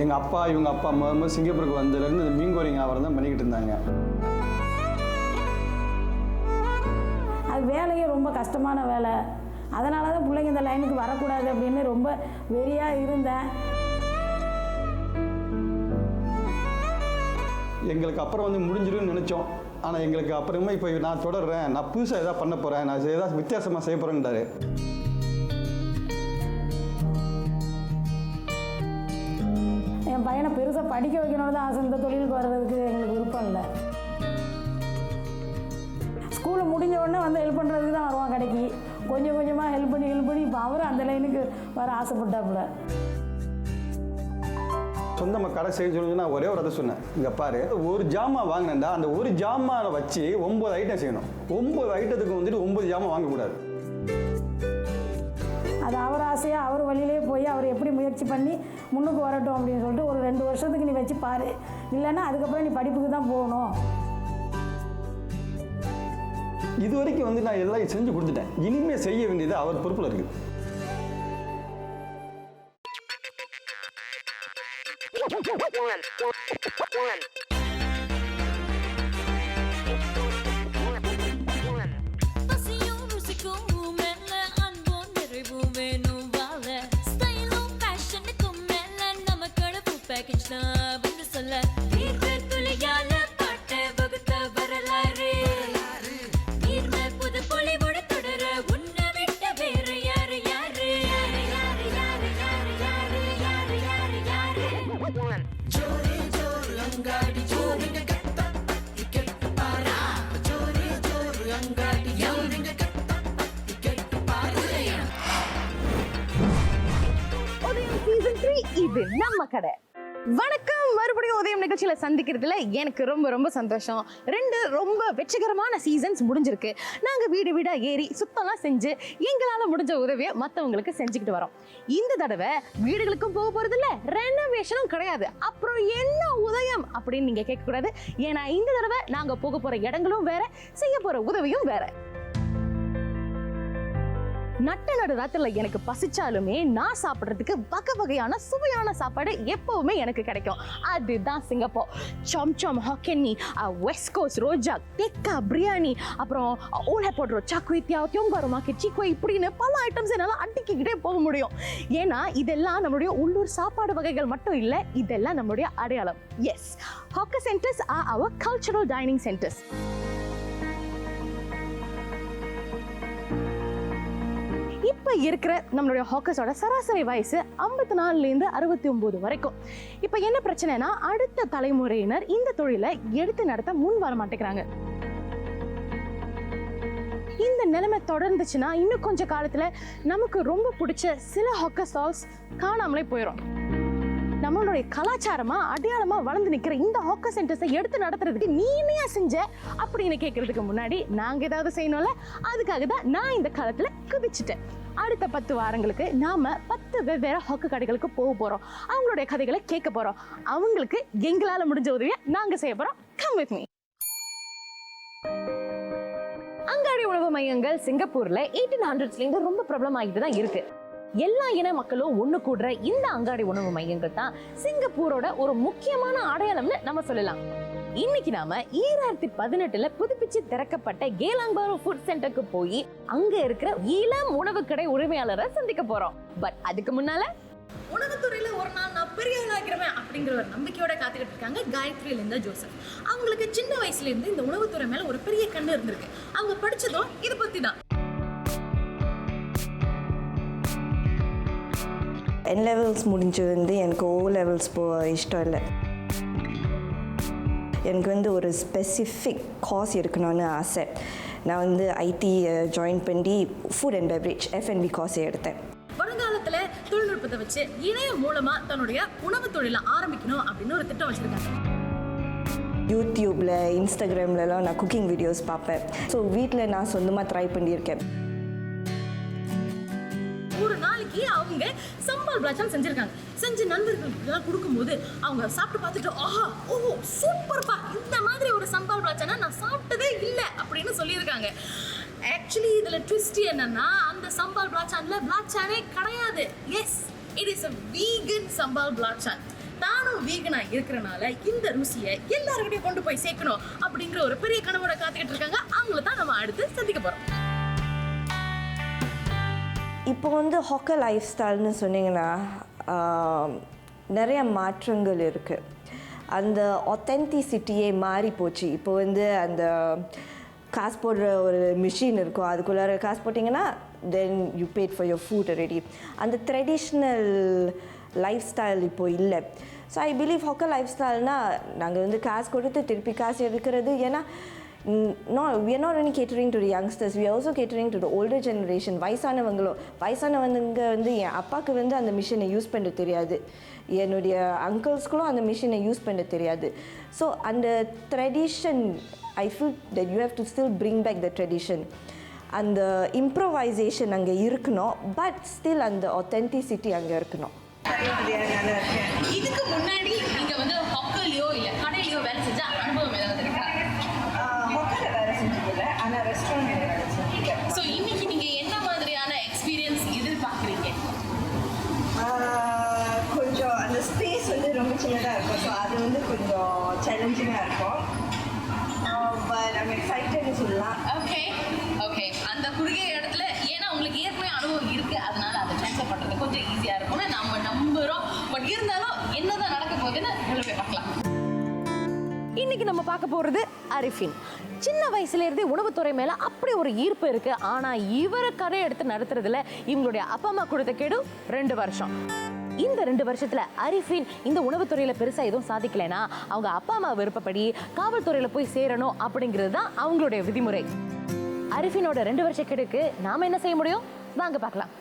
எங்கள் அப்பா இவங்க அப்பா அம்மா சிங்கப்பூருக்கு வந்ததுலேருந்து இந்த மீன் கோரிங் வியாபாரம் தான் பண்ணிக்கிட்டு இருந்தாங்க. அது வேலையே ரொம்ப கஷ்டமான வேலை. அதனால தான் பிள்ளைங்க இந்த லைனுக்கு வரக்கூடாது அப்படின்னு ரொம்ப வெறியாக இருந்தேன். எங்களுக்கு அப்புறம் வந்து முடிஞ்சிடும்னு நினச்சோம். ஆனால் எங்களுக்கு அப்புறமா இப்போ நான் தொடர்றேன், நான் புதுசாக எதாவது பண்ண போகிறேன், நான் ஏதாவது வித்தியாசமாக செய்ய போகிறேன்டாரு. என் பையனை பெருசாக படிக்க வைக்கணும்னு தான் ஆசை. இந்த தொழிலுக்கு வர்றதுக்கு எங்களுக்கு விருப்பம் இல்லை. ஸ்கூலு முடிஞ்ச உடனே வந்து ஹெல்ப் பண்ணுறதுக்கு தான் வருவான் கடைக்கு. கொஞ்சம் கொஞ்சமாக ஹெல்ப் பண்ணி இப்போ அவரும் அந்த லைனுக்கு வர ஆசைப்பட்டாப்புல. சொந்தமாக கடை செய்ய சொல்லி நான் ஒரே ஒரு அதை சொன்னேன், இங்கே பாரு, ஒரு ஜாமான் வாங்கினேன்டா, அந்த ஒரு ஜாமானை வச்சு 9 ஐட்டம் செய்யணும். 9 ஐட்டத்துக்கு வந்துட்டு 9 ஜாமான் வாங்கக்கூடாது. அது அவர் ஆசையாக அவர் வழியிலே போய் அவர் எப்படி முயற்சி பண்ணி முன்னுக்கு வரட்டும் அப்படின்னு சொல்லிட்டு ஒரு 2 வருஷத்துக்கு நீ வச்சு பாரு, இல்லைன்னா அதுக்கப்புறம் நீ படிப்புக்கு தான் போகணும். இது வரைக்கும் வந்து நான் எல்லாம் செஞ்சு கொடுத்துட்டேன். இனிமேல் செய்ய வேண்டியது அவர் பொறுப்பில் இருக்குது. இது நம்ம கடை. வணக்கம், மறுபடியும் உதயம் நிகழ்ச்சியில சந்திக்கிறதுல எனக்கு ரொம்ப ரொம்ப சந்தோஷம். 2 ரொம்ப வெற்றிகரமான சீசன்ஸ் முடிஞ்சிருக்கு. நாங்க வீடு வீடா ஏறி சுத்தம்லாம் செஞ்சு எங்களால முடிஞ்ச உதவியை மற்றவங்களுக்கு செஞ்சுக்கிட்டு வரோம். இந்த தடவை வீடுகளுக்கும் போக போறது இல்ல, ரெனோவேஷனும் கிடையாது. அப்புறம் என்ன உதயம் அப்படின்னு நீங்க கேட்க கூடாது. ஏன்னா இந்த தடவை நாங்க போக போற இடங்களும் வேற, செய்ய போற உதவியும் வேற. நட்ட நடு ராத்திரில எனக்கு பசிச்சாலுமே நான் சாப்பிட்றதுக்கு வகை வகையான சுவையான சாப்பாடு எப்பவுமே எனக்கு கிடைக்கும். அதுதான் சிங்கப்பூர். சம் சம் ஹாக்கென்னி, வெஸ்ட் கோஸ்ட் ரோஜா, டெக்கா பிரியாணி, அப்புறம் ஓலை போடுற சாக்குவித்தியா, தியோங்காரோ மார்க்கெட், சீக்வை, இப்படின்னு பல ஐட்டம்ஸ் என்னால் அடிக்கிக்கிட்டே போக முடியும். ஏன்னா இதெல்லாம் நம்மளுடைய உள்ளூர் சாப்பாடு வகைகள் மட்டும் இல்லை, இதெல்லாம் நம்மளுடைய அடையாளம். எஸ், ஹாக்கர் சென்டர்ஸ் ஆர் அவர் கல்ச்சரல் டைனிங் சென்டர்ஸ். இப்போ இருக்கிற நம்மளுடைய ஹாக்கர்ஸோட சராசரி வயசு 54லேருந்து 69 வரைக்கும். இப்போ என்ன பிரச்சனைனா, அடுத்த தலைமுறையினர் இந்த தொழிலை எடுத்து நடத்த முன் வர மாட்டேங்கிறாங்க. இந்த நிலைமை தொடர்ந்துச்சுன்னா இன்னும் கொஞ்ச காலத்துல நமக்கு ரொம்ப பிடிச்ச சில ஹாக்கர் ஸ்டால்ஸ் காணாமலே போயிடும். நம்மளுடைய கலாச்சாரமா அடையாளமா வளர்ந்து நிற்கிற இந்த ஹாக்கர் சென்டர்ஸை எடுத்து நடத்துறதுக்கு நீ என்னையா செஞ்ச அப்படின்னு கேட்கறதுக்கு முன்னாடி நாங்க ஏதாவது செய்யணும்ல. அதுக்காக தான் நான் இந்த காலத்துல குதிச்சுட்டேன். அடுத்த 10 வாரங்களுக்கு நாம 10 வெவ்வேறு ஹாக்கர் கடைகளுக்கு போக போறோம். அவங்களுடைய கதைகளை கேட்க போறோம். அவங்களுக்கு எங்களால முடிஞ்ச உதவியை நாங்க செய்ய போறோம். Come with me. அங்காடி உணவு மையங்கள் சிங்கப்பூர்ல 1800ஸ்லேருந்து ரொம்ப பிரபலம் ஆகிட்டு தான் இருக்கு. எல்லா இன மக்களும் ஒண்ணு கூடுற இந்த அங்காடி உணவு மையங்கள் தான் சிங்கப்பூரோட ஒரு முக்கியமான அடையாளம்னு நம்ம சொல்லலாம். இன்னைக்கு நாம 2018ல புதுப்பிச்சு திறக்கப்பட்ட கேலாங் பாரு ஃபுட் சென்டருக்கு போய் அங்க இருக்கிற இளம் உணவு கடை உரிமையாளரை சந்திக்க போறோம். பட் அதுக்கு முன்னால உணவுத்துறையில ஒரு நாள் நான் பெரிய ஆளாகிறேன் அப்படிங்கிற ஒரு நம்பிக்கையோட காத்துக்கிட்டு இருக்காங்க காயத்ரி லிண்டா ஜோசப். அவங்களுக்கு சின்ன வயசுல இருந்து இந்த உணவுத்துறை மேல ஒரு பெரிய கண்ணு இருந்திருக்கு. அவங்க படிச்சதும் இதை பத்தி தான். N levels முடிஞ்சு வந்து எனக்கு O levels இஷ்டம் இல்லை. எனக்கு வந்து ஒரு ஸ்பெசிஃபிக் கோர்ஸ் இருக்கணும்னு ஆசை. நான் வந்து ஐடி ஜாயின் பண்ணி food and beverage F&B course எடுத்தேன். வருங்காலத்துல தொழில்நுட்பத்தை வச்சு இணையம் மூலமா தன்னுடைய உணவு தொழிலை ஆரம்பிக்கணும் அப்படின்னு ஒரு திட்டம் வச்சிருக்காங்க. யூடியூப்ல, இன்ஸ்டாகிராம்லலாம் நான் குக்கிங் வீடியோஸ் பார்ப்பேன். ஸோ வீட்டில் நான் சொந்தமாக ட்ரை பண்ணியிருக்கேன். ஒரு நாளைக்கு அவங்க சம்பால் பிளாச்சம் செஞ்சிருக்காங்க. செஞ்சு நண்பர்களுக்கு கொடுக்கும்போது அவங்க சாப்பிட்டு பார்த்துட்டு ஆஹா ஓஹோ சூப்பர்ப்பா, இந்த மாதிரி ஒரு சம்பால் பிளாச்சனா நான் சாப்பிட்டதே இல்லை அப்படின்னு சொல்லியிருக்காங்க. ஆக்சுவலி இதில் ட்விஸ்ட் என்னன்னா, அந்த சம்பால் பிளாச்சான்ல பிளாச்சானே கிடையாது. Yes, it is a vegan sambal belacan. தானும் வீகனா இருக்கிறனால இந்த ருசியை எல்லாருக்கிட்டையும் கொண்டு போய் சேர்க்கணும் அப்படிங்கிற ஒரு பெரிய கனவோட காத்துக்கிட்டு இருக்காங்க. அவங்கள தான் நம்ம அடுத்து சந்திக்க போறோம். இப்போ வந்து ஹாக்கர் லைஃப் ஸ்டைல்னு சொன்னீங்கன்னா நிறைய மாற்றங்கள் இருக்குது. அந்த ஆத்தென்டிசிட்டியே மாறி போச்சு. இப்போ வந்து அந்த காசு போடுற ஒரு மிஷின் இருக்கும், அதுக்குள்ளார காசு போட்டிங்கன்னா then you paid for your food ready. அந்த ட்ரெடிஷ்னல் லைஃப் ஸ்டைல் இப்போ இல்லை. So I believe hawker life ஸ்டைல்னால் நாங்கள் வந்து காசு கொடுத்து திருப்பி காசு எடுக்கிறது. ஏன்னா we are not only catering to the youngsters, we are also catering to the older generation. வயசானவங்க வந்து என் அப்பாவுக்கு வந்து அந்த மிஷினை யூஸ் பண்ண தெரியாது, என்னுடைய அங்கிள்ஸ்களும் அந்த மிஷினை யூஸ் பண்ண தெரியாது. ஸோ அந்த tradition I feel that you have to still bring back the tradition. அந்த இம்ப்ரோவைசேஷன் அங்கே இருக்கணும், பட் ஸ்டில் அந்த ஆத்தென்டிசிட்டி அங்கே இருக்கணும். இதுக்கு முன்னாடி நீங்க வந்து ஹாக்கர்லயோ இல்ல கடையிலயோ வேலை செஞ்ச அனுபவம் ஏதாவது இருக்கா? ஹாக்கர்ல வேலை செஞ்சதில்லை, ஆனால் ரெஸ்டாரண்ட் வேலை செஞ்சுருக்கேன். ஸோ இன்னைக்கு நீங்க என்ன மாதிரியான எக்ஸ்பீரியன்ஸ் எதிர்பார்க்குறீங்க? கொஞ்சம் அந்த ஸ்பேஸ் வந்து ரொம்ப சின்னதாக இருக்கும், ஸோ அது வந்து கொஞ்சம் சேலஞ்சிங்காக இருக்கும். பட் ஐம் எக்ஸைட்டட்னு சொல்லலாம். ஓகே ஓகே, அந்த குறுகிய இடத்துல ஏன்னா உங்களுக்கு ஏற்கனவே அனுபவம் இருக்கு, அதனால அதை ட்ரான்ஸ்ஃபர் பண்றது கொஞ்சம் ஈஸியா இருக்கும்னு நம்ம நம்புறோம். பட் இருந்தாலும் என்னதான் நடக்க போகுதுன்னு உள்ள போய் பார்க்கலாம். இன்னைக்கு நம்ம பார்க்க போறது அரிஃபின். சின்ன வயசுல இருந்தே உணவுத்துறை மேல அப்படி ஒரு ஈர்ப்பு இருக்கு. ஆனா இவரை கடை எடுத்து நடத்துறதுல இவங்களுடைய அப்பா அம்மா கொடுத்த கெடு 2 வருஷம். இந்த 2 வருஷத்துல அரிஃபின் இந்த உணவுத்துறையில பெருசா எதுவும் சாதிக்கலைன்னா அவங்க அப்பா அம்மா விருப்பப்படி காவல்துறையில போய் சேரணும் அப்படிங்கிறது தான் அவங்களுடைய விதிமுறை. அரிஃபினோட 2 வருஷ கெடுக்கு நாம என்ன செய்ய முடியும்? வாங்க பார்க்கலாம்.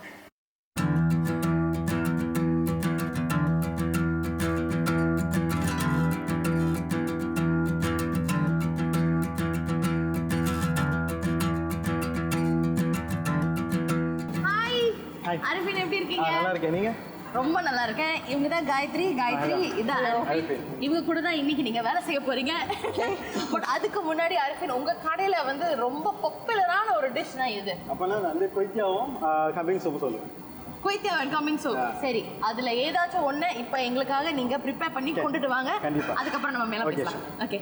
அரிஃபின் எப்படி இருக்கீங்க? நல்லா இருக்கேன். நீங்க? ரொம்ப நல்லா இருக்கேன். இவங்க தான் காயத்ரி இதான் அரிஃபின். இவங்க கூட தான் இன்னைக்கு நீங்க வேலை செய்ய போறீங்க. பட் அதுக்கு முன்னாடி அரிஃபின் உங்க கடையில வந்து ரொம்ப பாப்புலரான ஒரு டிஷ்னா இது? அப்பனா அந்த கொய்யாவும் கம்பிங் சூப் சொல்லுங்க. கொய்யா கம்பிங் சூப். சரி, அதுல ஏதாச்சும் ஒண்ணு இப்போ எங்களுக்காக நீங்க ப்ரிப்பேர் பண்ணி கொண்டுட்டு வாங்க. அதுக்கப்புறம் நம்ம மேல பேசலாம். ஓகே.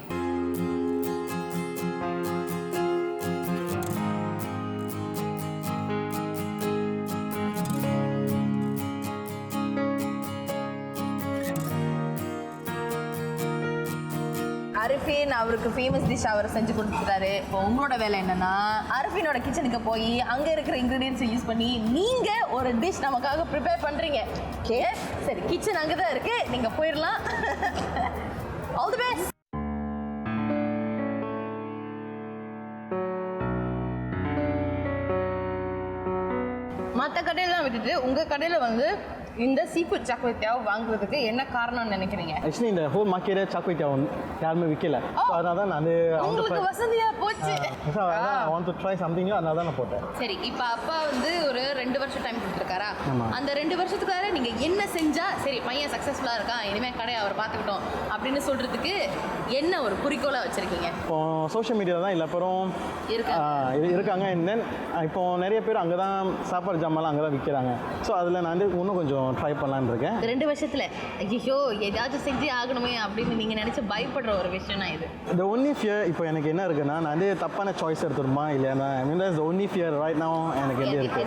அரிஃபின் அவருக்கு ஃபேமஸ் டிஷ் அவர் செஞ்சு கொடுத்துட்டாரு. இப்போ உங்களோட வேலை என்னன்னா அரிஃபினோட கிச்சனுக்கு போய் அங்க இருக்கிற இன்கிரீடியன்ஸை யூஸ் பண்ணி நீங்க ஒரு டிஷ் நமக்காக ப்ரிப்பேர் பண்றீங்க. ஓகே, சரி, கிச்சன் அங்கே தான் இருக்கு, நீங்க போயிடலாம். All the best. மற்ற கடையெல்லாம் விட்டுட்டு உங்க கடையில வந்து இந்த சீஃபுட் சாக்லேட்டாவை வாங்குறதுக்கு என்ன காரணம்னு நினைக்கிறீங்க? ஆக்சுவலி இந்த ஹோல் மார்க்கெட்டே சாக்லேட்டாவை யாருமே விற்கல, அதனால தான் நான் உங்களுக்கு வசதியா போச்சு. I want to try something new, அதனால தான் நான் போட்டேன். சரி, இப்போ அப்பா வந்து ஒரு 2 வருஷம் டைம் கொடுத்துருக்காரா? அந்த 2 வருஷத்துக்குள்ளார நீங்க என்ன செஞ்சா சரி பையன் சக்சஸ்ஃபுல்லா இருக்கான், இனிமே கடையை அவர் பார்த்துக்கிட்டோம் அப்படின்னு சொல்றதுக்கு என்ன ஒரு குறிக்கோளா வச்சிருக்கீங்க? இப்போ சோஷியல் மீடியாவில் தான் எல்லாரும் இருக்காங்க. தென் இப்போ நிறைய பேர் அங்கே தான் சாப்பாடு ஜாமான்லாம் அங்கே தான் விற்கிறாங்க. ஸோ அதில் நான் வந்து இன்னும் கொஞ்சம் ட்ரை பண்ணலான்னு இருக்கேன். 2 வருஷத்துல ஐயோ ஏதாச்சும் செஞ்சு ஆகணுமே அப்படின்னு நீங்க நினைச்சு பயப்படுற ஒரு விஷயம் இது? The only fear இப்போ எனக்கு என்ன இருக்குன்னா, நான் வந்து தப்பான சாய்ஸ் எடுத்துருமா இல்லையா? I mean that's the only fear right now எனக்கு என்ன இருக்கு.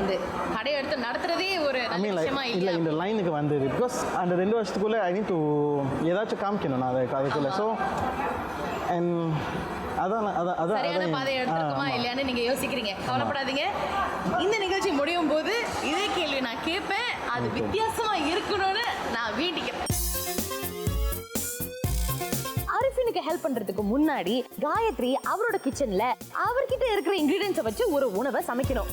இந்த கடையை எடுத்து நடத்துறதே ஒரு நல்ல விஷயமா இல்லை இந்த லைனுக்கு வந்தது. பிகாஸ் அந்த 2 வருஷத்துக்குள்ளே ஐ நீட் டு ஏதாச்சும் காமிக்கணும் நான் அதுக்குள்ளே. ஸோ சரியான பாதையை எடுத்துருக்குமா இல்லையான்னு நீங்க யோசிக்கிறீங்க. கவலைப்படாதீங்க, இந்த நிகழ்ச்சி முடியும் போது இதே கேள்வி நான் கேட்பேன். அது வித்தியாசமா இருக்கணும்னு நான் வேண்டிக்கிறேன். அரிஃபினுக்கு ஹெல்ப் பண்றதுக்கு முன்னாடி காயத்ரி அவரோட கிச்சன்ல அவர்கிட்ட இருக்கிற இன்கிரீடியன்ஸை வச்சு ஒரு உணவை சமைக்கணும்.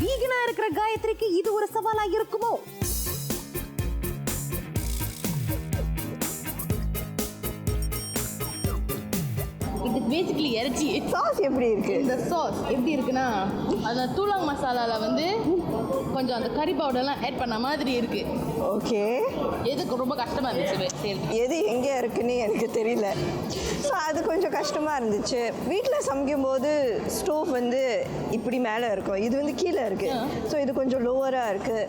வீகனா இருக்கிற காயத்ரிக்கு இது ஒரு சவாலா இருக்குமோ? இட் இஸ் பேசிக்கலி இறைச்சி. சாஸ் எப்படி இருக்கு? இந்த சாஸ் எப்படி இருக்குன்னா அந்த தூளாங் மசாலாவில் வந்து கொஞ்சம் அந்த கறி பவுடர்லாம் ஆட் பண்ண மாதிரி இருக்கு. ஓகே. எதுக்கு ரொம்ப கஷ்டமாக இருந்துச்சு சரி. எது எங்கே இருக்குன்னு எனக்கு தெரியல. ஸோ அது கொஞ்சம் கஷ்டமாக இருந்துச்சு. வீட்டில் சமைக்கும் போது ஸ்டோவ் வந்து இப்படி மேலே இருக்கும், இது வந்து கீழே இருக்குது. ஸோ இது கொஞ்சம் லோவராக இருக்குது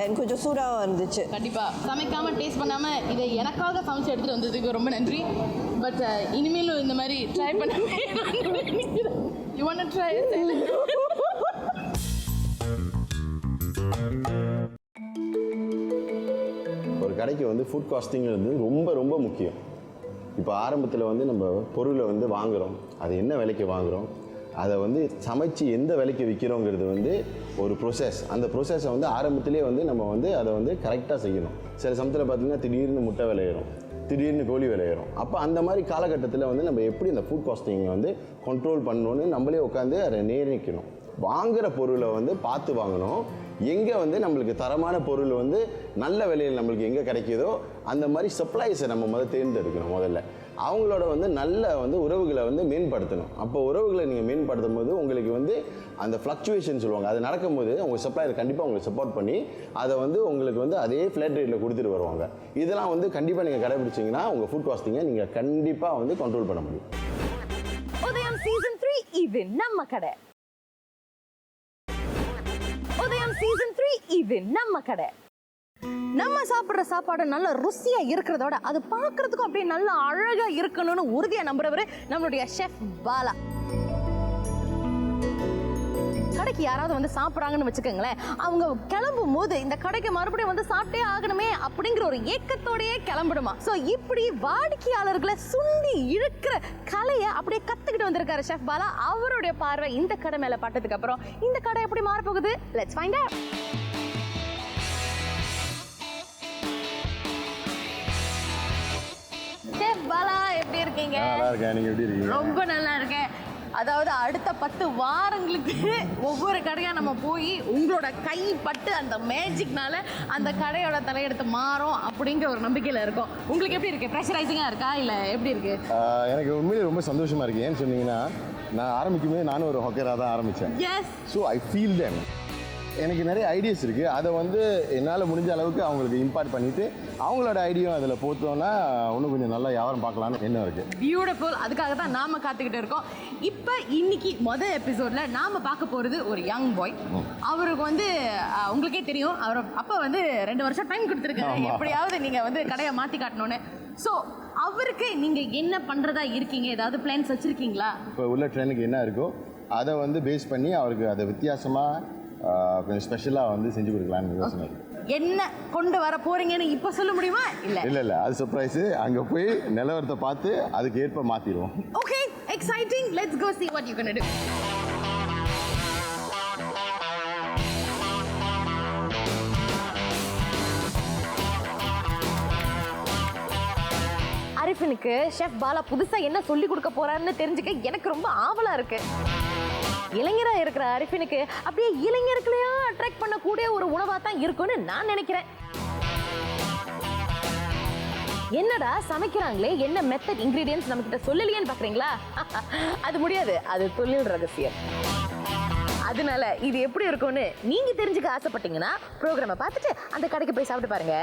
அண்ட் கொஞ்சம் சூடாகவும் இருந்துச்சு. கண்டிப்பாக சமைக்காமல் டேஸ்ட் பண்ணாமல் இதை எனக்காக சமைச்சு எடுத்துகிட்டு வந்ததுக்கு ரொம்ப நன்றி. பட் இனிமேலும் இந்த மாதிரி ட்ரை பண்ணவே யூ வாண்ட் டு ட்ரை? ஒரு கடைக்கு வந்து ஃபுட் காஸ்டிங்கிறது ரொம்ப ரொம்ப முக்கியம். இப்போ ஆரம்பத்தில் வந்து நம்ம பொருளை வந்து வாங்குகிறோம், அது என்ன விலைக்கு வாங்குகிறோம், அதை வந்து சமைச்சு எந்த விலைக்கு விற்கிறோங்கிறது வந்து ஒரு ப்ரொசஸ். அந்த ப்ரொசஸை வந்து ஆரம்பத்திலே வந்து நம்ம வந்து அதை வந்து கரெக்டாக செய்யணும். சில சமயத்தில் பார்த்திங்கன்னா திடீர்னு முட்டை விலையேறும், திடீர்னு கோழி விலையேறும். அப்போ அந்த மாதிரி காலகட்டத்தில் வந்து நம்ம எப்படி இந்த ஃபுட் காஸ்டிங்கை வந்து கண்ட்ரோல் பண்ணணும்னு நம்மளே உட்காந்து அதை நிர்ணயிக்கணும். வாங்குகிற பொருளை வந்து பார்த்து வாங்கணும். எங்கே வந்து நம்மளுக்கு தரமான பொருள் வந்து நல்ல விலையில் நம்மளுக்கு எங்கே கிடைக்கிதோ அந்த மாதிரி சப்ளைஸை நம்ம தேர்ந்தெடுக்கணும். முதல்ல அவங்களோட வந்து நல்ல வந்து உறவுகளை வந்து மேம்படுத்தணும். அப்போ உறவுகளை நீங்கள் மேம்படுத்தும் போது உங்களுக்கு வந்து அந்த ஃப்ளக்சுவேஷன் சொல்லுவாங்க, அது நடக்கும்போது உங்கள் சப்ளையர் கண்டிப்பாக உங்களுக்கு சப்போர்ட் பண்ணி அதை வந்து உங்களுக்கு வந்து அதே ஃப்ளாட் ரேட்டில் கொடுத்துட்டு வருவாங்க. இதெல்லாம் வந்து கண்டிப்பாக நீங்கள் கடைபிடிச்சிங்கன்னா உங்கள் ஃபுட் காஸ்டிங்கை நீங்கள் கண்டிப்பாக வந்து கண்ட்ரோல் பண்ண முடியும். உதயம் சீசன் 3 இது நம்ம கடை. உதயம் சீசன் 3 இது நம்ம கடை. நம்ம சாப்பிட்ற சாப்பாடு நல்ல ருசியா இருக்கிறதோட அது பார்க்கறதுக்கும் அப்படியே நல்ல அழகா இருக்கணும்னு உறுதியா நம்புறவரு நம்மளுடைய ஷெஃப் பாலா. கடைக்கு யாராவது வந்து சாப்பிட்றாங்கன்னு வச்சுக்கோங்களேன், அவங்க கிளம்பும் போது இந்த கடைக்கு மறுபடியும் வந்து சாப்பிட்டே ஆகணுமே அப்படிங்கிற ஒரு ஏக்கத்தோடயே கிளம்பிடுமா. ஸோ இப்படி வாடிக்கையாளர்களை சுண்டி இழுக்கிற கலையை அப்படியே கத்துக்கிட்டு வந்திருக்காரு ஷெஃப் பாலா. அவருடைய பார்வை இந்த கடை மேல பட்டதுக்கு அப்புறம் இந்த கடை எப்படி மாறப்போகுது? Let's find out. Chef Bala எப்படி இருக்கீங்க? நல்லா இருக்கேன், நீங்கள் எப்படி இருக்கீங்க? ரொம்ப நல்லா இருக்கேன். அதாவது அடுத்த 10 வாரங்களுக்கு ஒவ்வொரு கடையாக நம்ம போய் உங்களோட கை பட்டு அந்த மேஜிக்னால அந்த கடையோட தலையெடுத்து மாறும் அப்படிங்கிற ஒரு நம்பிக்கையில் இருக்கும். உங்களுக்கு எப்படி இருக்கு? ப்ரெஷரைசிங்காக இருக்கா இல்லை எப்படி இருக்கு? எனக்கு உண்மையிலே ரொம்ப சந்தோஷமாக இருக்குது. ஏன்னு சொன்னீங்கன்னா நான் ஆரம்பிக்கும்போது நானும் ஒரு ஹொக்கராக தான் ஆரம்பித்தேன். Yes. So I feel them. எனக்கு நிறைய ஐடியாஸ் இருக்குது, அதை வந்து என்னால் முடிஞ்ச அளவுக்கு அவங்களுக்கு இம்பார்ட் பண்ணிவிட்டு அவங்களோட ஐடியா அதில் போட்டோன்னா இன்னும் கொஞ்சம் நல்லா வியாபாரம் பார்க்கலான்னு எண்ணம் இருக்குது. பியூட்டிஃபுல். அதுக்காக தான் நாம் காத்துக்கிட்டு இருக்கோம். இப்போ இன்னைக்கு மொதல் எபிசோடில் நாம் பார்க்க போகிறது ஒரு யங் பாய். அவருக்கு வந்து உங்களுக்கே தெரியும், அவர் அப்போ வந்து 2 வருஷம் டைம் கொடுத்துருக்காரு எப்படியாவது நீங்கள் வந்து கடையை மாற்றி காட்டணுன்னு. ஸோ அவருக்கு நீங்கள் என்ன பண்ணுறதா இருக்கீங்க? ஏதாவது பிளான்ஸ் வச்சுருக்கீங்களா? இப்போ உள்ள ட்ரெண்டுக்கு என்ன இருக்கோ அதை வந்து பேஸ் பண்ணி அவருக்கு அதை வித்தியாசமாக கொஞ்சம் ஸ்பெஷலாக வந்து செஞ்சு கொடுக்கலான்னு யோசனை இருக்குது. என்ன கொண்டு வர போறீங்கன்னு இப்போ சொல்ல முடியுமா? இல்லை அது சர்ப்ரைஸு. அங்கே போய் நிலவரத்தை பார்த்து அதுக்கு ஏற்ப மாற்றிடுவோம். Okay, exciting. Let's go see what you gonna do. அரிஃபினுக்கு ஷெஃப் பாலா புதுசா என்ன சொல்லி கொடுக்க போறாருன்னு தெரிஞ்சுக்க எனக்கு ரொம்ப ஆவலா இருக்கு. இளைஞராக இருக்கிற அரிஃபினுக்கு அப்படியே இளைஞர்களையும் அட்ராக்ட் பண்ணக்கூடிய ஒரு உணவாக தான் இருக்கும்னு நான் நினைக்கிறேன். என்னடா சமைக்கிறாங்களே, என்ன மெத்தட் இன்கிரீடியன்ஸ் நம்ம கிட்ட சொல்லலையேன்னு பாக்குறீங்களா? அது முடியாது, அது தொழில் ரகசியம். அதனால இது எப்படி இருக்கும்னு நீங்க தெரிஞ்சுக்க ஆசைப்பட்டீங்கன்னா ப்ரோக்ராமை பார்த்துட்டு அந்த கடைக்கு போய் சாப்பிட்டு பாருங்க.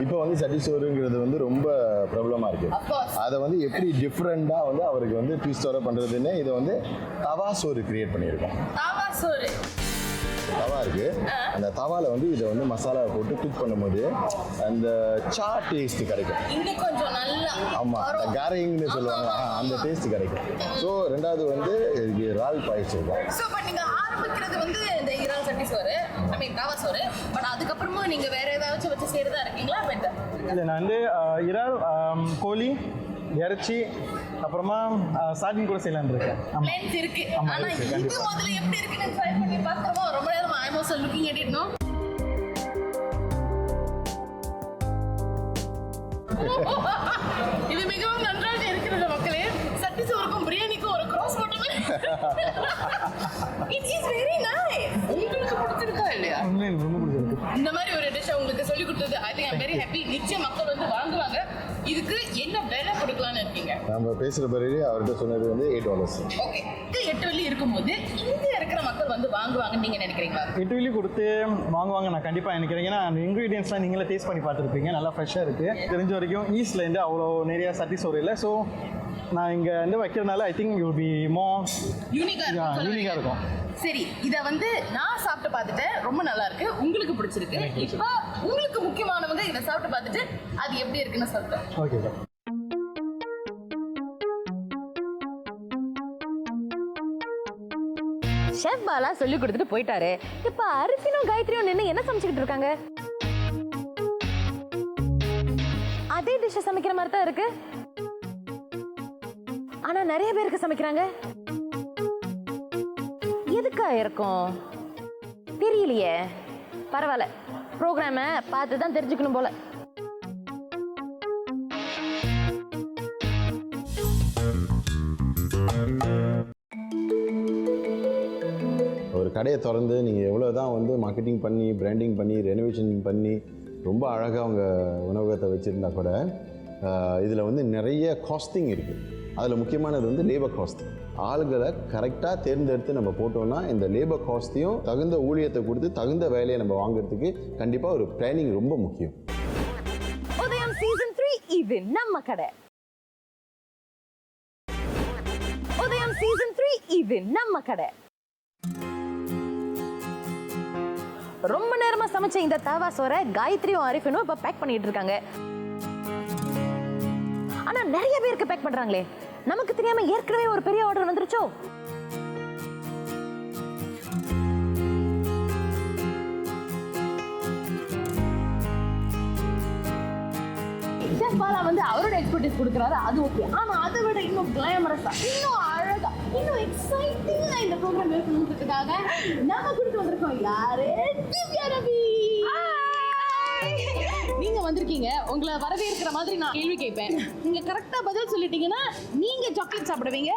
இப்போ வந்து சட்டி சோறுங்கிறது வந்து ரொம்ப பிரபலமாக இருக்குது. அதை வந்து எப்படி டிஃப்ரெண்ட்டாக வந்து அவருக்கு வந்து ட்விஸ்டோட பண்ணுறதுன்னு இதை வந்து தவா சோறு கிரியேட் பண்ணியிருக்கோம். தவா இருக்கு, அந்த தவால வந்து இதை வந்து மசாலா போட்டு குக் பண்ணும்போது அந்த சா டேஸ்ட் கிடைக்கும். கொஞ்சம் நல்லா ஆமாம், அந்த காரைங்னு சொல்லுவாங்க, அந்த டேஸ்ட் கிடைக்கும். ஸோ ரெண்டாவது வந்து இறால் பாயசம் இருக்கும். ஸோ இப்போ நீங்கள் ஆரம்பிக்கிறது வந்து இந்த இறால் சட்டி சோறு, ஐ மீன் தவா சோறு. பட் அதுக்கப்புறமா நீங்கள் வேற ஏதாச்சும் வச்சு செய்கிறதா இருக்கீங்களா? பெட்டர் இல்லை, நான் வந்து இறால், கோழி, இறைச்சி, அப்புறமா சாட்டின் கூட செய்யலான்னு இருக்கேன். பிளான்ஸ் இருக்கு. ஆனா இது முதல்ல எப்படி இருக்குன்னு ட்ரை பண்ணி பார்க்கறோம். ரொம்ப நேரம் I was looking at it no. இது மிகவும் நன்றாக இருக்கிறது மக்களே. சட்டி சோறுக்கும் பிரியாணிக்கும் ஒரு கிராஸ் போட்டோமே. It is very nice. உங்களுக்கு பிடிச்சிருக்கா இல்லையா? ரொம்ப பிடிச்சிருக்கு. இந்த மாதிரி ஒரு டிஷ் உங்களுக்கு சொல்லி கொடுத்தது I think I'm very happy. நிச்சயம் மக்கள் வந்து வாங்குவாங்க. இதுக்கு என்ன விலை கொடுக்கலாம்னு இருக்கீங்க? நம்ம பேசுகிற பிறகு அவர்கிட்ட சொன்னது வந்து $8. ஓகே, 8 வெள்ளி இருக்கும்போது இங்க இருக்கிற மக்கள் வந்து வாங்குவாங்கன்னு நீங்க நினைக்கிறீங்களா? 8 வெள்ளி கொடுத்து வாங்குவாங்க நான் கண்டிப்பாக நினைக்கிறேன். ஏன்னா அந்த இன்க்ரீடியன்ஸ்லாம் நீங்களே டேஸ்ட் பண்ணி பார்த்துருப்பீங்க, நல்லா ஃப்ரெஷ்ஷாக இருக்குது. தெரிஞ்ச வரைக்கும் ஈஸ்ட்லேருந்து அவ்வளோ நிறையா சட்டி சோறு இல்லை. ஸோ நான் இங்கே வந்து வைக்கிறதுனால ஐ திங்க் யூ பி யூனிக்காக இருக்கும். சரி, இதை வந்து நான் சாப்பிட்டு பார்த்துட்டேன், ரொம்ப நல்லா இருக்கு, உங்களுக்கு பிடிச்சிருக்கு. இப்போ உங்களுக்கு முக்கியமானவங்க இதை சாப்பிட்டு பார்த்துட்டு அது எப்படி இருக்குன்னு சொல்றேன். Okay sir. ஷெஃப் பாலா சொல்லி கொடுத்துட்டு போயிட்டாரு. இப்ப அரிசினும் காயத்ரியும் நின்று என்ன சமைச்சுக்கிட்டு இருக்காங்க? அதே டிஷ் சமைக்கிற மாதிரி தான் இருக்கு, ஆனா நிறைய பேருக்கு சமைக்கிறாங்க. எதுக்கா இருக்கும் தெரியலையே. பரவாயில்ல, ப்ரோக்ராமை பார்த்து தான் தெரிஞ்சுக்கணும் போல. ஒரு கடையை திறந்து நீங்கள் எவ்வளோ தான் வந்து மார்க்கெட்டிங் பண்ணி பிராண்டிங் பண்ணி ரெனோவேஷன் பண்ணி ரொம்ப அழகாக அவங்க உணவகத்தை வச்சுருந்தா கூட இதில் வந்து நிறைய காஸ்டிங் இருக்குது. அதில் முக்கியமானது வந்து லேபர் காஸ்ட். ஆளுகளை கரெக்டாக தேர்ந்தெடுத்து நம்ம போட்டோம்னா இந்த லேபர் காஸ்ட்டையும் தகுந்த ஊழியத்தை கொடுத்து தகுந்த வேலையை நம்ம வாங்குறதுக்கு கண்டிப்பாக ஒரு பிளானிங் ரொம்ப முக்கியம். உதயம் சீசன் 3 இது நம்ம கடை. உதயம் சீசன் 3 இது நம்ம கடை. ரொம்ப நேரமா சமைச்ச இந்த தவா சோறை காயத்ரியும் அரிஃபினும் இப்ப பேக் பண்ணிட்டு இருக்காங்க. ஆனா நிறைய பேருக்கு பேக் பண்றாங்களே, நமக்கு தெரியாம ஏற்கனவே ஒரு பெரிய ஆர்டர் வந்துருச்சோ? ஷெஃப் பாலா வந்து அவரோட எக்ஸ்பர்டீஸ் கொடுக்குறாரு, அது ஓகே. ஆனா அதை விட இன்னும் கிளாமரஸா, இன்னும் அழகா, இன்னும் எக்ஸைட்டிங்கா இந்த ப்ரோக்ராம் இருக்கணுன்றதுக்காக நாம கொடுத்து வந்திருக்கோம். யாரு? திவ்யா ரவி. நீங்க வந்திருக்கீங்க, உங்களை வரவேற்கிற மாதிரி நான் கேள்வி கேட்பேன். நீங்க கரெக்டா பதில் சொல்லிட்டீங்கன்னா நீங்க சாக்லேட் சாப்பிடுவீங்க,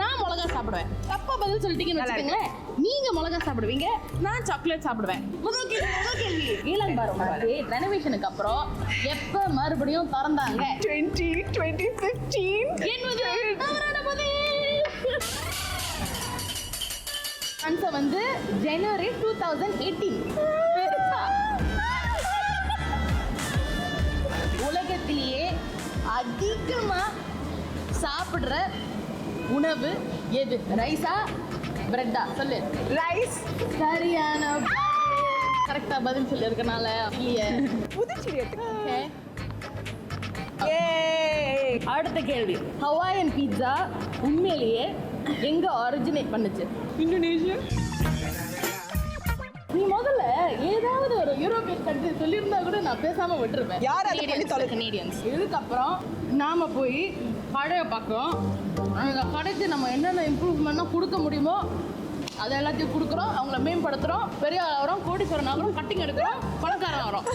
நான் மிளகா சாப்பிடுவேன். தப்பா பதில் சொல்லிட்டீங்கன்னு வச்சுக்கோங்களேன், நீங்க மிளகா சாப்பிடுவீங்க, நான் சாக்லேட் சாப்பிடுவேன். முதல் கேள்வி ஈலன் பாரு மார்க்கெட் ரெனோவேஷனுக்கு அப்புறம் எப்ப மறுபடியும் திறந்தாங்க? 2015 என்பது தவறான பதில். ஆன்சர் வந்து ஜனவரி 2018. உலகத்திலேயே அதிகமா சாப்பிடுற உணவு எது? ரைஸா பிரெட்டா? சொல்லு. ரைஸ். சரியான கரெக்டா பதில் சொல்லி இருக்கனால இல்லையே. அடுத்த கேள்வி, ஹவாயன் பீட்சா உண்மையிலேயே எங்க ஒரிஜினேட் பண்ணுச்சு? இந்தோனேஷியா. நீ முதல்ல ஏதாவது ஒரு யூரோப்பியன் கண்ட்ரி சொல்லியிருந்தா கூட நான் பேசாம விட்டுருப்பேன். கனேடியன்ஸ். இதுக்கப்புறம் நாம போய் கடையை பார்க்குறோம். அந்த கடைக்கு நம்ம என்னென்ன இம்ப்ரூவ்மெண்ட்லாம் கொடுக்க முடியுமோ அதை எல்லாத்தையும் கொடுக்குறோம், அவங்கள மேம்படுத்துகிறோம், பெரிய ஆகிறோம், கோடீஸ்வரன் ஆகிறோம், கட்டிங் எடுக்கிறோம், பணக்காரன் ஆகிறோம்.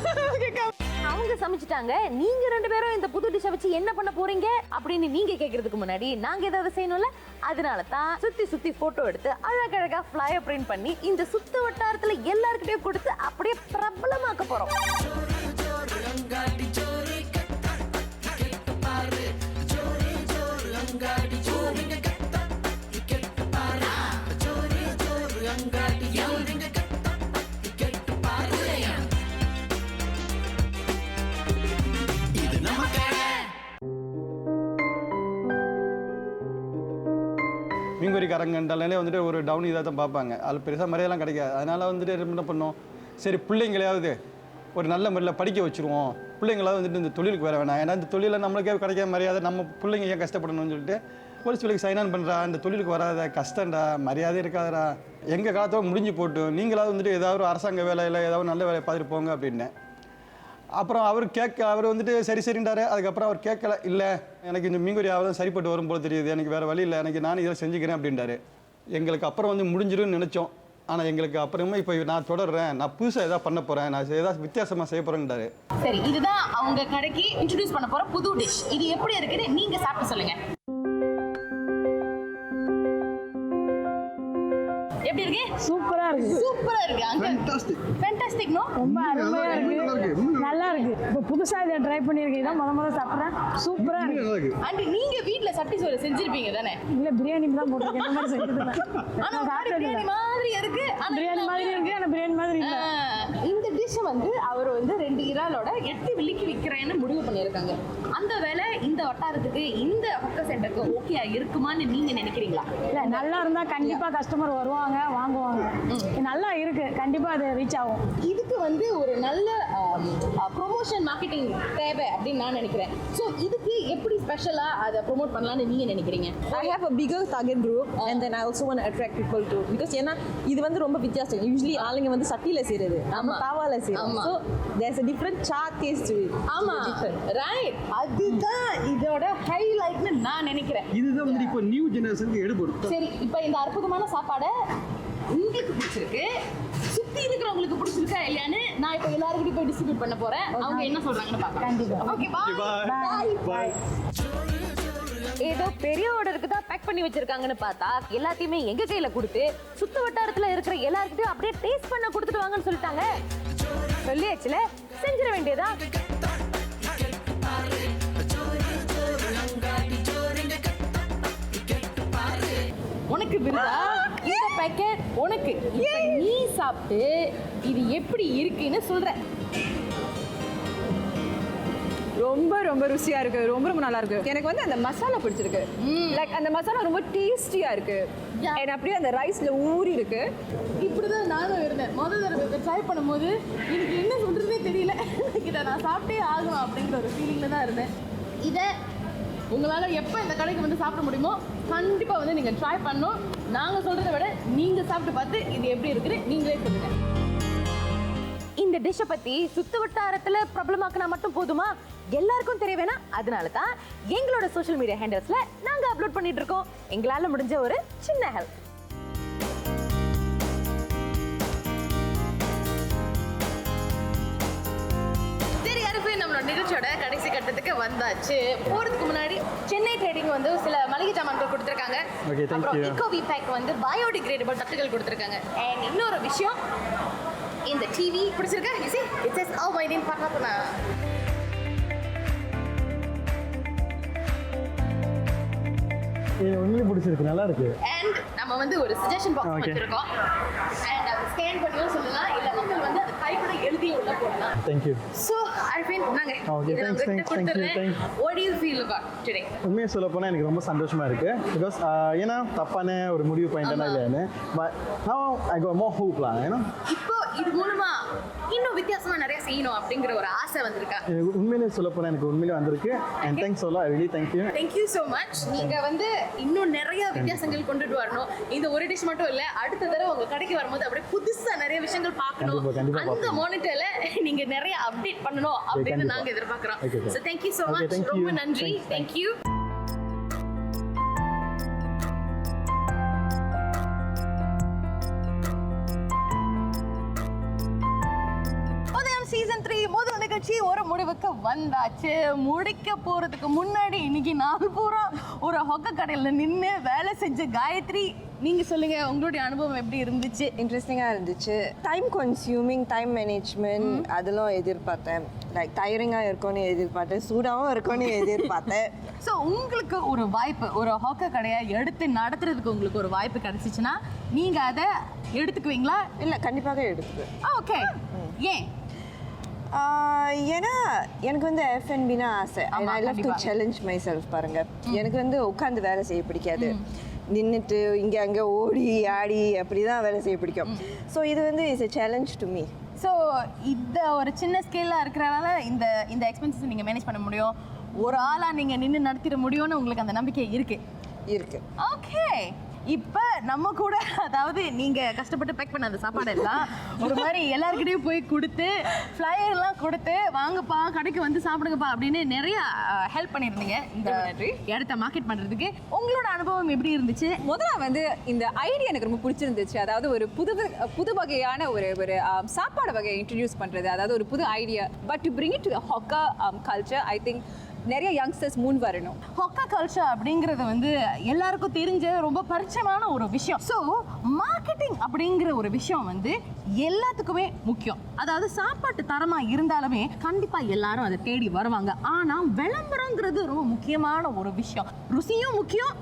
அவங்க சமைச்சிட்டாங்க, நீங்க ரெண்டு பேரும் இந்த புது டிஷ்ஷை வச்சு என்ன பண்ண போறீங்க அப்படின்னு நீங்க கேட்கறதுக்கு முன்னாடி நாங்க ஏதாவது செய்யணும்ல. அதனால தான் சுத்தி சுத்தி போட்டோ எடுத்து அழகழகா ஃபிளையர் பிரிண்ட் பண்ணி இந்த சுத்து வட்டாரத்துல எல்லாருக்கிட்டையும் கொடுத்து அப்படியே பிரபலமாக்க போறோம். மீன்கறிக்காரங்கன்றாலே வந்துட்டு ஒரு டவுன் இதாக தான் பார்ப்பாங்க. அதில் பெருசாக மரியாதைலாம் கிடைக்காது. அதனால் வந்துட்டு என்ன பண்ணோம், சரி பிள்ளைங்களையாவது ஒரு நல்ல முறையில் படிக்க வச்சுருவோம், பிள்ளைங்களாவது வந்துட்டு இந்த தொழிலுக்கு வர வேணாம். ஏன்னா இந்த தொழிலில் நம்மளுக்கே கிடைக்காத மரியாதை, நம்ம பிள்ளைங்க ஏன் கஷ்டப்படணும்னு சொல்லிட்டு ஒரு சிலைக்கு சைன் ஆன் பண்ணுறா, இந்த தொழிலுக்கு வராத கஷ்டம்டா, மரியாதை இருக்காதரா, எங்கள் காலத்தோடு முடிஞ்சு போட்டு நீங்களாவது வந்துட்டு ஏதாவது ஒரு அரசாங்க வேலையில் ஏதாவது நல்ல வேலையை பார்த்துட்டு போங்க அப்படின்னேன். அப்புறம் அவர் வந்துட்டு சரி சரின்றாரு. அதுக்கப்புறம் அவர் கேட்கல, இல்லை எனக்கு இந்த மீன்கறியாவது சரிப்பட்டு வரும் போல தெரியுது, எனக்கு வேறு வழி இல்லை, எனக்கு நானும் இதை செஞ்சுக்கிறேன் அப்படின்றாரு. எங்களுக்கு அப்புறம் வந்து முடிஞ்சிரும்னு நினச்சோம். ஆனால் எங்களுக்கு அப்புறமா இப்போ நான் தொடர்றேன், நான் புதுசாக எதாவது பண்ண போகிறேன், நான் ஏதாவது வித்தியாசமாக செய்ய போகிறேன்டாரு. சரி, இதுதான் அவங்க கடைக்கு இன்ட்ரடியூஸ் பண்ண போற புது டிஷ். இது எப்படி இருக்குன்னு நீங்க சாப்பிட்டு சொல்லுங்க. எப்படி இருக்கு? சூப்பரா இருக்கு. சூப்பரா இருக்கு. Fantastic no? ரொம்ப அருமையா இருக்கு, நல்லா இருக்கு. இப்போ புதுசா இதை ட்ரை பண்ணியிருக்கேன், இதான் முத சாப்பிட்றேன். சூப்பரா இருக்கு. ஆண்டி நீங்க வீட்ல சட்டி சோறு செஞ்சிருப்பீங்க தானே? இல்ல பிரியாணி தான் போட்டிருக்கேன், இந்த மாதிரி செஞ்சது ஆனா பிரியாணி மாதிரி இருக்கு. ஆனா பிரியாணி மாதிரி இருக்கு, ஆனா பிரியாணி மாதிரி இல்ல. இந்த டிஷ் வந்து அவர் வந்து 2 இறாலோட 8 வெள்ளிக்கு விற்கிறேன்னு முடிவு பண்ணியிருக்காங்க. அந்த வேலை இந்த வட்டாரத்துக்கு இந்த ஹொக்கா சென்டருக்கு ஓகே இருக்குமான்னு நீங்க நினைக்கிறீங்களா? இல்ல நல்லா இருந்தா கண்டிப்பா கஸ்டமர் வருவாங்க, வாங்குவாங்க. நல்லா இருக்கு, கண்டிப்பா அது ரீச் ஆகும். இதுக்கு வந்து ஒரு நல்ல ப்ரொமோஷன் மார்க்கெட்டிங் தேவை அப்படின்னு நான் நினைக்கிறேன். ஸோ இதுக்கு எப்படி ஸ்பெஷலா அதை ப்ரொமோட் பண்ணலாம்னு நீங்க நினைக்கிறீங்க? I have a bigger target group and then I also want to attract people too because ஏன்னா இது வந்து ரொம்ப வித்தியாசம். யூசுவலி ஆளுங்க வந்து சட்டியில செய்யறது, நம்ம தாவால செய்றோம். So there's a different char taste to it. ஆமா, ரைட். அதுதான் இதோட ஹைலைட்னு நான் நினைக்கிறேன். இதுதான் வந்து இப்போ நியூ ஜெனரேஷனுக்கு எடுபடும். சரி, இப்போ இந்த அற்புதமான சாப்பாடை உங்களுக்கு பிடிச்சிருக்கு, சுத்தி இருக்கிறவங்களுக்கு பிடிச்சிருக்கா இல்லையான்னு நான் இப்போ எல்லாருக்கிட்டையும் போய் டிஸ்ட்ரிபியூட் பண்ண போறேன். அவங்க என்ன சொல்றாங்கன்னு பார்க்கலாம். கண்டிப்பா. ஓகே, பாய். ஏதோ பெரிய ஆர்டருக்கு தான் பேக் பண்ணி வச்சிருக்காங்கன்னு பார்த்தா எல்லாத்தையுமே எங்க கையில கொடுத்து சுத்த வட்டாரத்துல இருக்கிற எல்லாருக்கிட்டையும் அப்படியே டேஸ்ட் பண்ண கொடுத்துட்டு வாங்கன்னு சொல்லிட்டாங்க. சொல்லியாச்சுல, செஞ்சிட வேண்டியதா. உனக்கு விருதா இந்த பேக்கெட் உனக்கு. இப்போ நீ சாப்பிட்டு இது எப்படி இருக்குன்னு சொல்ற. ரொம்ப ரொம்ப ருசியா இருக்கு, ரொம்ப ரொம்ப நல்லா இருக்கு. எனக்கு வந்து அந்த மசாலா பிடிச்சிருக்கு. லைக் அந்த மசாலா ரொம்ப டேஸ்டியா இருக்கு. and அப்படியே அந்த ரைஸ்ல ஊறி இருக்கு. இப்படிதான் நானும் இருந்தேன். முதல் தடவை ட்ரை பண்ணும்போது எனக்கு என்ன சொல்றதே தெரியல. இதை நான் சாப்பிட்டே ஆகணும் அப்படிங்கிற ஒரு ஃபீலிங்ல தான் இருந்தேன். இதை உங்களால் எப்போ இந்த கடைக்கு வந்து சாப்பிட முடியுமோ கண்டிப்பாக வந்து நீங்கள் ட்ரை பண்ணணும். நாங்கள் சொல்கிறத விட நீங்கள் சாப்பிட்டு பார்த்து இது எப்படி இருக்குன்னு நீங்களே சொல்லுங்கள். இந்த டிஷ்ஷை பத்தி சுத்து வட்டாரத்துல பிரபலமாக்கினா மட்டும் போதுமா? எல்லாருக்கும் தெரிய வேணா. அதனால தான் எங்களோட சோஷியல் மீடியா ஹேண்டல்ஸ்ல நாங்க அப்லோட் பண்ணிட்டு இருக்கோம். எங்களால முடிஞ்ச ஒரு சின்ன ஹெல்ப். சரி, அடுத்து நம்மளோட நிகழ்ச்சியோட கடைசி கட்டத்துக்கு வந்தாச்சு. போறதுக்கு முன்னாடி சென்னை ட்ரேடிங் வந்து சில மளிகை சாமான்கள் கொடுத்துருக்காங்க. Okay, thank அப்புறம் you. இக்கோவி பேக் வந்து பயோடிகிரேடபிள் தட்டுகள் கொடுத்துருக்காங்க. அண்ட் இன்னொரு விஷயம், இந்த டிவி பிடிச்சிருக்கா? You see, it says all my name பார்க்கணும்னா உண்மையிலே பிடிச்சிருக்கு, நல்லா இருக்கு. அண்ட் நம்ம வந்து ஒரு சஜஷன் பாக்ஸ் Okay. வச்சிருக்கோம். அண்ட் அதை ஸ்கேன் பண்ணியும் சொல்லலாம், இல்ல மக்கள் வந்து அதை கைப்பட எழுதி உள்ள போடலாம். தேங்க்யூ. ஸோ அரவிந்த், நாங்க Okay, இதை thanks, உங்ககிட்ட thank you, கொடுத்துறேன். thank What do you feel about today? உண்மையை சொல்ல போனால் எனக்கு ரொம்ப சந்தோஷமாக இருக்குது. பிகாஸ் ஏன்னா தப்பான ஒரு முடிவு பண்ணிட்டேன்னா இல்லைன்னு. But now I got more hope lah, you know. இப்போ இது மூலமா இன்னும் வித்தியாசமா நிறைய செய்யணும் அப்படிங்கிற ஒரு ஆசை வந்திருக்கா? எனக்கு உண்மையிலே சொல்ல போனால் எனக்கு உண்மையிலே வந்திருக்கு. அண்ட் தேங்க்ஸ் சொல்ல, I really thank you. Thank you so much. நீங்க வந்து இன்னும் நிறைய வித்தியாசங்கள் கொண்டுட்டு வரணும். இந்த ஒரு டிஷ் மட்டும் இல்ல, அடுத்த தடவை உங்க கடைக்கு வரும்போது அப்படியே புதுசா நிறைய விஷயங்கள் பார்க்கணும். கண்டிப்பா அந்த பார்ப்போம். மானிட்டர்ல நீங்க நிறைய அப்டேட் பண்ணணும் அப்படின்னு கண்டிப்பா. நாங்க எதிர்பார்க்கிறோம். Okay, so thank you so Okay, much. thank you. ரொம்ப நன்றி. Thanks, thank you. சீசன் 3 முதல் நிகழ்ச்சி ஒரு முடிவுக்கு வந்தாச்சு. முடிக்க போறதுக்கு முன்னாடி இன்னைக்கு நாள் பூரா ஒரு ஹொக்க கடையில் நின்று வேலை செஞ்ச காயத்ரி, நீங்க சொல்லுங்க உங்களுடைய அனுபவம் எப்படி இருந்துச்சு? இன்ட்ரெஸ்டிங்காக இருந்துச்சு. டைம் கன்சியூமிங், டைம் மேனேஜ்மெண்ட் அதெல்லாம் எதிர்பார்த்தேன். லைக் டயரிங்காக இருக்கும்னு எதிர்பார்த்தேன், சூடாகவும் இருக்கும்னு எதிர்பார்த்தேன். ஸோ உங்களுக்கு ஒரு வாய்ப்பு, ஒரு ஹொக்க கடையை எடுத்து நடத்துறதுக்கு உங்களுக்கு ஒரு வாய்ப்பு கிடைச்சிச்சுன்னா நீங்க அதை எடுத்துக்குவீங்களா? இல்லை, கண்டிப்பாக எடுத்துக்குவேன். ஓகே, ஏன்? ஏன்னா எனக்கு வந்து F&Bனா ஆசை. I love to challenge my self. பாருங்க, எனக்கு வந்து உட்காந்து வேலை செய்ய பிடிக்காது. நின்றுட்டு இங்கே அங்கே ஓடி ஆடி அப்படி தான் வேலை செய்ய பிடிக்கும். ஸோ இது வந்து is a challenge to me. So இந்த ஒரு சின்ன ஸ்கேலாக இருக்கிறனால இந்த எக்ஸ்பென்சஸ் நீங்கள் மேனேஜ் பண்ண முடியும். ஒரு ஆளாக நீங்கள் நின்று நடத்திட முடியும்னு உங்களுக்கு அந்த நம்பிக்கை இருக்கு. இருக்கு. ஓகே, இப்போ நம்ம கூட அதாவது நீங்க கஷ்டப்பட்டு பேக் பண்ண அந்த சாப்பாடு எல்லாம் ஒரு மாதிரி எல்லாருக்கிட்டையும் போய் கொடுத்து ஃப்ளையர்லாம் கொடுத்து வாங்கப்பா கடைக்கு வந்து சாப்பிடுங்கப்பா அப்படின்னு நிறைய ஹெல்ப் பண்ணியிருந்தீங்க இந்த இடத்த மார்க்கெட் பண்றதுக்கு. உங்களோட அனுபவம் எப்படி இருந்துச்சு? முதல்ல வந்து இந்த ஐடியா எனக்கு ரொம்ப பிடிச்சிருந்துச்சு. அதாவது ஒரு புது வகையான ஒரு சாப்பாடு வகையை இன்ட்ரடியூஸ் பண்றது, அதாவது ஒரு புது ஐடியா. But to bring it to hookah culture, I think நிறைய யங்ஸ்டர்ஸ் முன் வரணும். ஹொக்கா கல்ச்சர் அப்படிங்கிறது வந்து எல்லாருக்கும் தெரிஞ்ச ரொம்ப பரிச்சயமான ஒரு விஷயம். ஸோ மார்க்கெட்டிங் அப்படிங்கிற ஒரு விஷயம் வந்து எல்லாத்துக்குமே முக்கியம். அதாவது சாப்பாட்டு தரமாக இருந்தாலுமே கண்டிப்பாக எல்லாரும் அதை தேடி வருவாங்க. ஆனால் விளம்பரங்கிறது ரொம்ப முக்கியமான ஒரு விஷயம். ருசியும் முக்கியம்,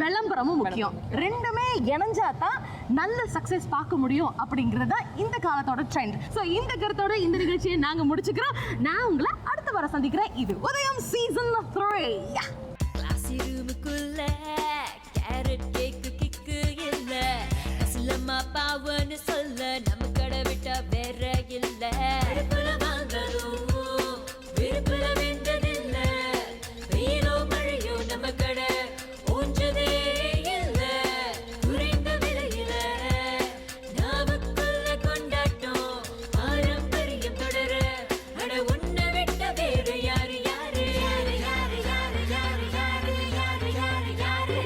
விளம்பரமும் முக்கியம். ரெண்டுமே இணைஞ்சா தான் நல்ல சக்ஸஸ் பார்க்க முடியும் அப்படிங்கிறது தான் இந்த காலத்தோட ட்ரெண்ட். ஸோ இந்த கருத்தோட இந்த நிகழ்ச்சியை நாங்கள் முடிச்சுக்கிறோம். நான் உங்களை அடுத்த வாரம் சந்திக்கிறேன். இது உதயம் சீசன் 3. கிளாஸ் ரூமுக்குள்ள கேரட் கேக்கு கிக்கு இல்ல, அசலமா பாவன்னு சொல்ல நம்ம கடை விட்டா வேற இல்ல. விருப்புல வாங்கணும், விருப்புல வென்றதில்ல, வெயிலோ மழையோ நம்ம கடை ஊஞ்சதே இல்ல. குறைந்த விலையில நாவுக்குள்ள கொண்டாட்டம், பாரம்பரியம் தொடர, அட உன்னை விட்ட வேற யாரு யாரு யாரு யாரு யாரு யாரு யாரு யாரு யாரு யாரு.